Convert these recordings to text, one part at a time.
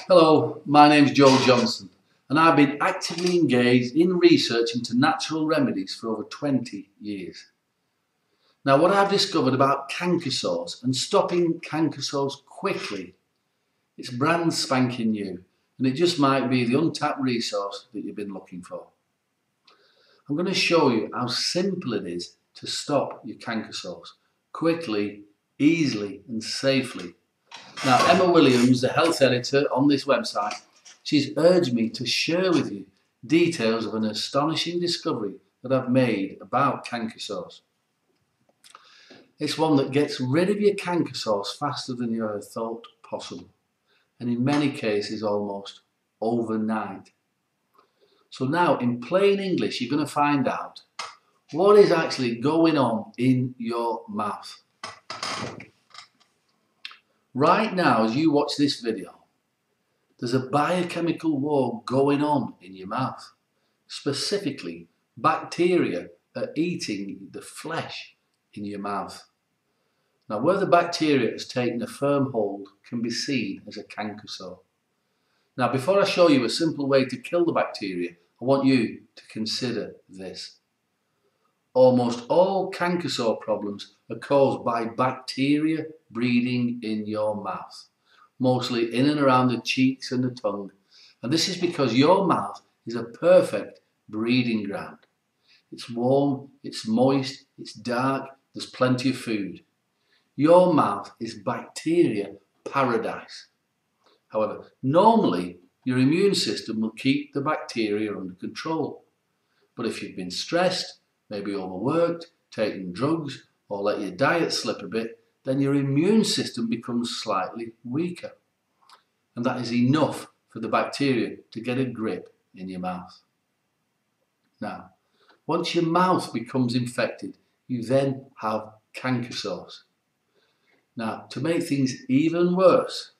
Hello, my name's Joe Johnson and I've been actively engaged in research into natural remedies for over 20 years. Now what I've discovered about canker sores and stopping canker sores quickly, it's brand spanking new and it just might be the untapped resource that you've been looking for. I'm going to show you how simple it is to stop your canker sores quickly, easily and safely. Now, Emma Williams, the health editor on this website, she's urged me to share with you details of an astonishing discovery that I've made about canker sores. It's one that gets rid of your canker sores faster than you ever thought possible, and in many cases almost overnight. So now, in plain English, you're going to find out what is actually going on in your mouth. Right now, as you watch this video, there's a biochemical war going on in your mouth. Specifically, bacteria are eating the flesh in your mouth. Now, where the bacteria has taken a firm hold can be seen as a canker sore. Now, before I show you a simple way to kill the bacteria, I want you to consider this. Almost all canker sore problems are caused by bacteria breeding in your mouth, mostly in and around the cheeks and the tongue. And this is because your mouth is a perfect breeding ground. It's warm, it's moist, it's dark, there's plenty of food. Your mouth is bacteria paradise. However, normally your immune system will keep the bacteria under control. But if you've been stressed, maybe overworked, taken drugs, or let your diet slip a bit, then your immune system becomes slightly weaker. And that is enough for the bacteria to get a grip in your mouth. Now, once your mouth becomes infected, you then have canker sores. Now, to make things even worse,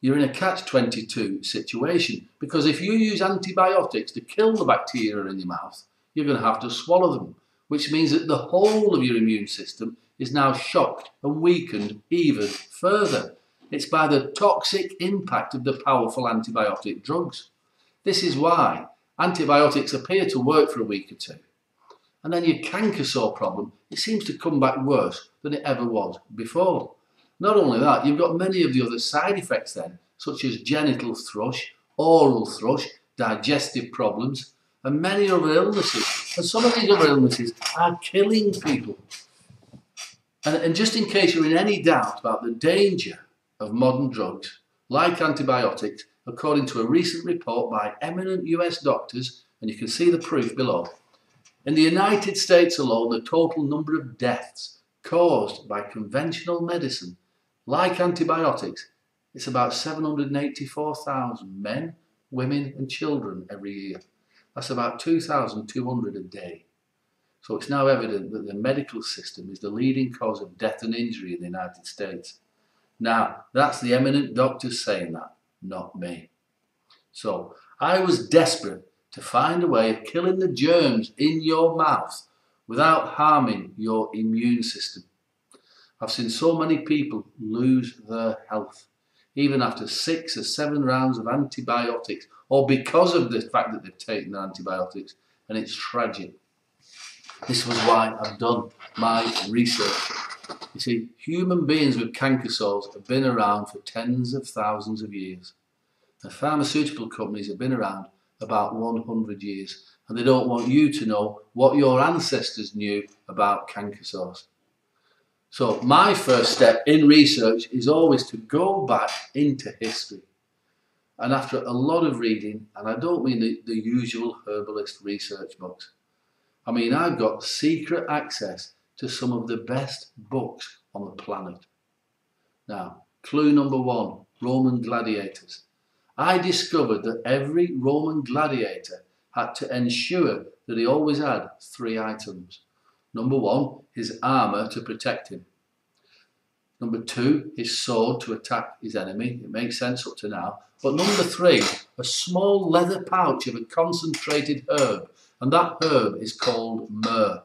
you're in a catch-22 situation, because if you use antibiotics to kill the bacteria in your mouth, you're going to have to swallow them, which means that the whole of your immune system is now shocked and weakened even further. It's by the toxic impact of the powerful antibiotic drugs. This is why antibiotics appear to work for a week or two. And then your canker sore problem, it seems to come back worse than it ever was before. Not only that, you've got many of the other side effects then, such as genital thrush, oral thrush, digestive problems, and many other illnesses. And some of these other illnesses are killing people. And just in case you're in any doubt about the danger of modern drugs, like antibiotics, according to a recent report by eminent US doctors, and you can see the proof below, in the United States alone, the total number of deaths caused by conventional medicine, like antibiotics, it's about 784,000 men, women and children every year. That's about 2,200 a day. So it's now evident that the medical system is the leading cause of death and injury in the United States. Now, that's the eminent doctors saying that, not me. So I was desperate to find a way of killing the germs in your mouth without harming your immune system. I've seen so many people lose their health, even after 6 or 7 rounds of antibiotics, or because of the fact that they've taken the antibiotics, and it's tragic. This was why I've done my research. You see, human beings with canker sores have been around for tens of thousands of years. The pharmaceutical companies have been around about 100 years, and they don't want you to know what your ancestors knew about canker sores. So my first step in research is always to go back into history. And after a lot of reading, and I don't mean the usual herbalist research books, I mean I've got secret access to some of the best books on the planet. Now, clue number 1, Roman gladiators. I discovered that every Roman gladiator had to ensure that he always had 3 items. Number 1, his armour to protect him. Number 2, his sword to attack his enemy. It makes sense up to now. But number 3, a small leather pouch of a concentrated herb. And that herb is called myrrh.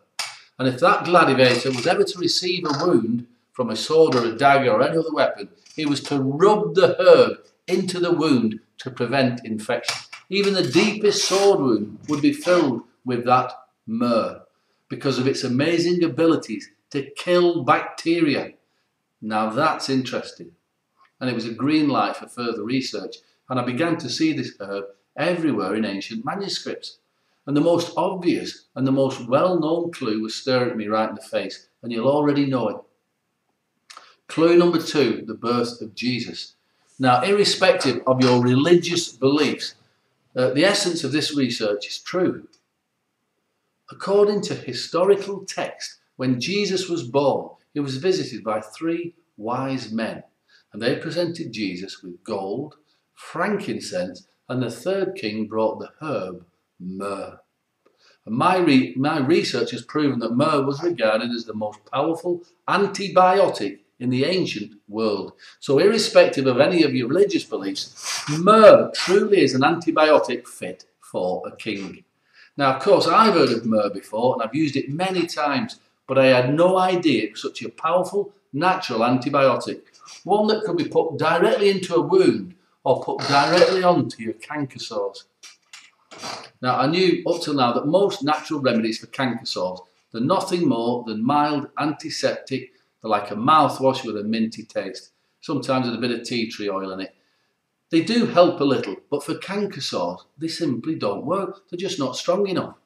And if that gladiator was ever to receive a wound from a sword or a dagger or any other weapon, he was to rub the herb into the wound to prevent infection. Even the deepest sword wound would be filled with that myrrh because of its amazing abilities to kill bacteria. Now that's interesting. And it was a green light for further research. And I began to see this herb everywhere in ancient manuscripts. And the most obvious and the most well-known clue was staring at me right in the face. And you'll already know it. Clue number 2, the birth of Jesus. Now, irrespective of your religious beliefs, the essence of this research is true. According to historical text, when Jesus was born, he was visited by 3 wise men, and they presented Jesus with gold, frankincense, and the third king brought the herb myrrh. And my research has proven that myrrh was regarded as the most powerful antibiotic in the ancient world. So irrespective of any of your religious beliefs, myrrh truly is an antibiotic fit for a king. Now, of course, I've heard of myrrh before and I've used it many times, but I had no idea it was such a powerful natural antibiotic, one that could be put directly into a wound or put directly onto your canker sores. Now, I knew up till now that most natural remedies for canker sores, they're nothing more than mild antiseptic. They're like a mouthwash with a minty taste, sometimes with a bit of tea tree oil in it. They do help a little, but for canker sores, they simply don't work. They're just not strong enough.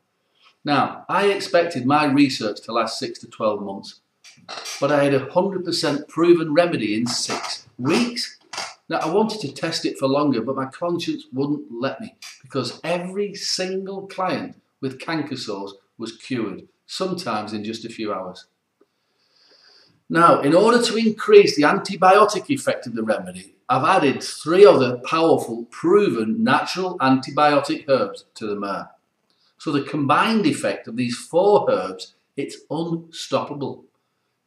Now, I expected my research to last 6 to 12 months, but I had a 100% proven remedy in 6 weeks. Now, I wanted to test it for longer, but my conscience wouldn't let me because every single client with canker sores was cured, sometimes in just a few hours. Now, in order to increase the antibiotic effect of the remedy, I've added 3 other powerful, proven natural antibiotic herbs to the myrrh. So the combined effect of these 4 herbs, it's unstoppable.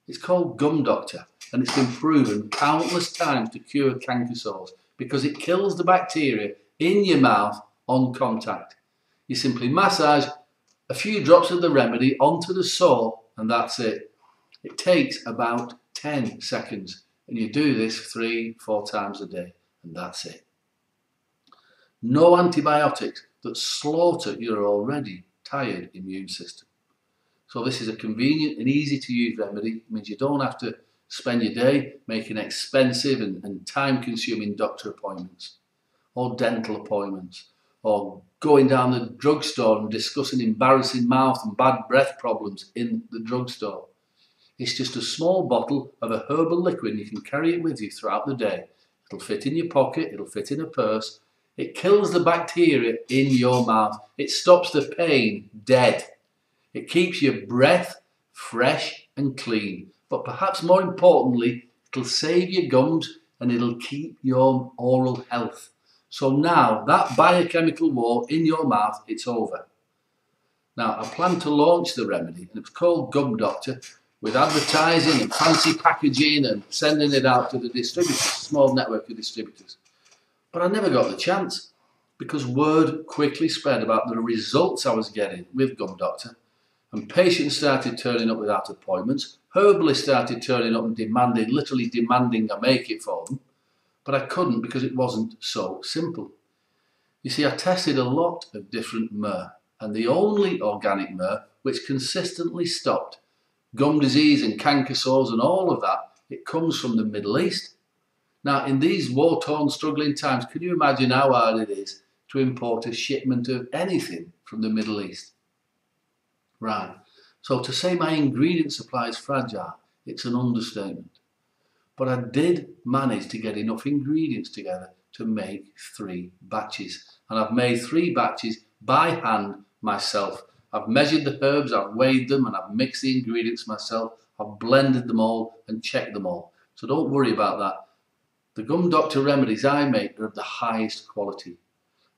It's called Gum Doctor, and it's been proven countless times to cure canker sores because it kills the bacteria in your mouth on contact. You simply massage a few drops of the remedy onto the sore and that's it. It takes about 10 seconds and you do this 3-4 times a day and that's it. No antibiotics that slaughter your already tired immune system. So this is a convenient and easy to use remedy. It means you don't have to spend your day making expensive and time consuming doctor appointments or dental appointments or going down the drugstore and discussing embarrassing mouth and bad breath problems in the drugstore. It's just a small bottle of a herbal liquid and you can carry it with you throughout the day. It'll fit in your pocket, it'll fit in a purse. It kills the bacteria in your mouth. It stops the pain dead. It keeps your breath fresh and clean. But perhaps more importantly, it'll save your gums and it'll keep your oral health. So now that biochemical war in your mouth, it's over. Now I plan to launch the remedy and it's called Gum Doctor with advertising and fancy packaging and sending it out to the distributors, small network of distributors. But I never got the chance because word quickly spread about the results I was getting with Gum Doctor. And patients started turning up without appointments. Herbalists started turning up and literally demanding I make it for them. But I couldn't because it wasn't so simple. You see, I tested a lot of different myrrh, and the only organic myrrh which consistently stopped gum disease and canker sores and all of that, it comes from the Middle East. Now, in these war-torn, struggling times, can you imagine how hard it is to import a shipment of anything from the Middle East? Right, so to say my ingredient supply is fragile, it's an understatement. But I did manage to get enough ingredients together to make 3 batches. And I've made 3 batches by hand myself. I've measured the herbs, I've weighed them, and I've mixed the ingredients myself. I've blended them all and checked them all. So don't worry about that. The Gum Doctor remedies I make are of the highest quality.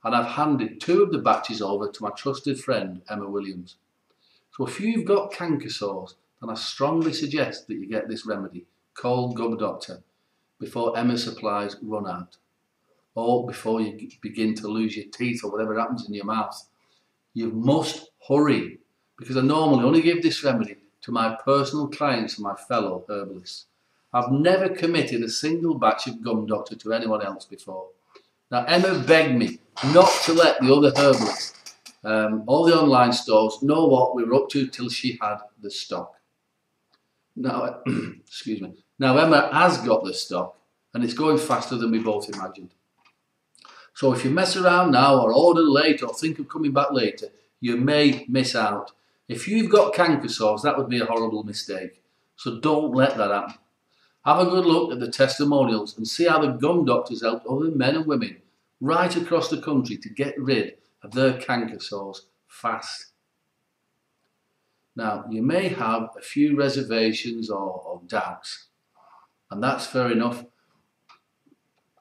And I've handed 2 of the batches over to my trusted friend, Emma Williams. So if you've got canker sores, then I strongly suggest that you get this remedy called Gum Doctor before Emma's supplies run out or before you begin to lose your teeth or whatever happens in your mouth. You must hurry because I normally only give this remedy to my personal clients and my fellow herbalists. I've never committed a single batch of Gum Doctor to anyone else before. Now, Emma begged me not to let the other herbalists, all the online stores, know what we were up to till she had the stock. Now, excuse me. Now, Emma has got the stock, and it's going faster than we both imagined. So if you mess around now or order late or think of coming back later, you may miss out. If you've got canker sores, that would be a horrible mistake. So don't let that happen. Have a good look at the testimonials and see how the gum doctors helped other men and women right across the country to get rid of their canker sores fast. Now, you may have a few reservations or doubts, and that's fair enough,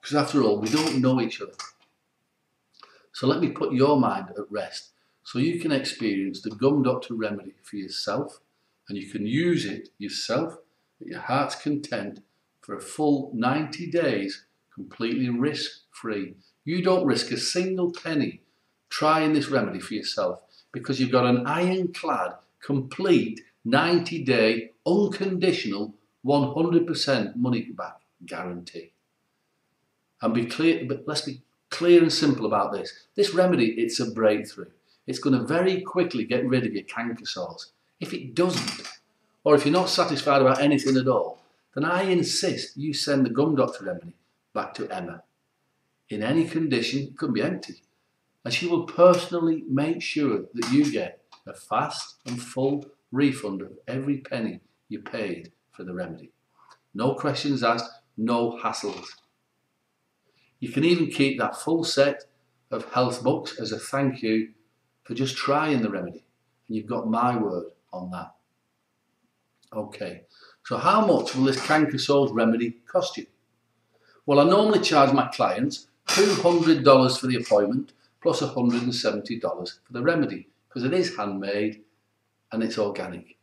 because after all, we don't know each other. So let me put your mind at rest so you can experience the Gum Doctor remedy for yourself, and you can use it yourself at your heart's content for a full 90 days completely risk-free. You don't risk a single penny trying this remedy for yourself because you've got an ironclad, complete 90-day, unconditional, 100% money back guarantee. And be clear, but let's be clear and simple about this. This remedy, it's a breakthrough. It's going to very quickly get rid of your canker sores. If it doesn't, or if you're not satisfied about anything at all, then I insist you send the Gum Doctor remedy back to Emma. In any condition, it could be empty. And she will personally make sure that you get a fast and full refund of every penny you paid for the remedy. No questions asked, no hassles. You can even keep that full set of health books as a thank you for just trying the remedy. And you've got my word on that. Okay, so how much will this canker sores remedy cost you? Well, I normally charge my clients $200 for the appointment plus $170 for the remedy because it is handmade and it's organic.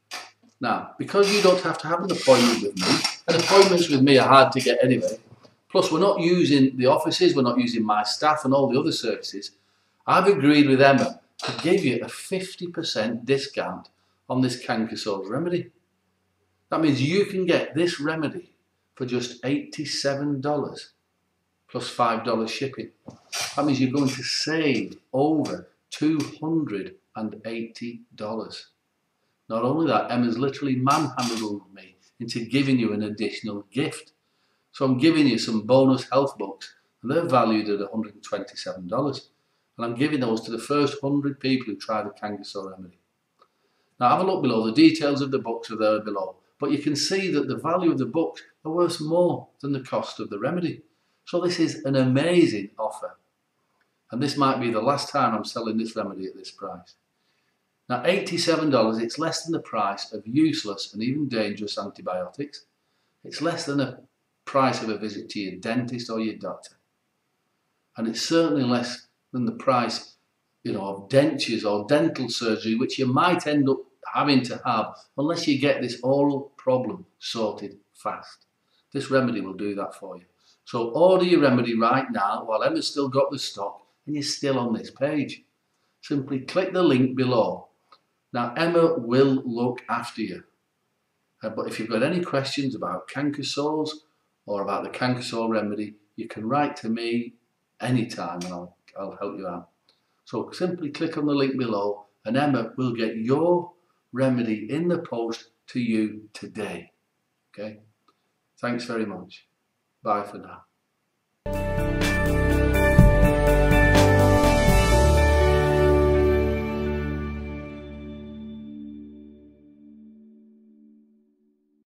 Now, because you don't have to have an appointment with me, and appointments with me are hard to get anyway, plus we're not using the offices, we're not using my staff and all the other services, I've agreed with Emma to give you a 50% discount on this canker sores remedy. That means you can get this remedy for just $87 plus $5 shipping. That means you're going to save over $280. Not only that, Emma's literally manhandled me into giving you an additional gift. So I'm giving you some bonus health books, and they're valued at $127. And I'm giving those to the first 100 people who try the canker sore remedy. Now have a look below. The details of the books are there below. But you can see that the value of the books are worth more than the cost of the remedy. So this is an amazing offer. And this might be the last time I'm selling this remedy at this price. Now $87, it's less than the price of useless and even dangerous antibiotics. It's less than the price of a visit to your dentist or your doctor. And it's certainly less than the price, of dentures or dental surgery, which you might end up having to have unless you get this oral problem sorted fast. This remedy will do that for you. So order your remedy right now while Emma's still got the stock and you're still on this page. Simply click the link below. Now Emma will look after you. But if you've got any questions about canker sores or about the canker sore remedy, you can write to me anytime and I'll help you out. So simply click on the link below and Emma will get your remedy in the post to you today. Okay? Thanks very much. Bye for now.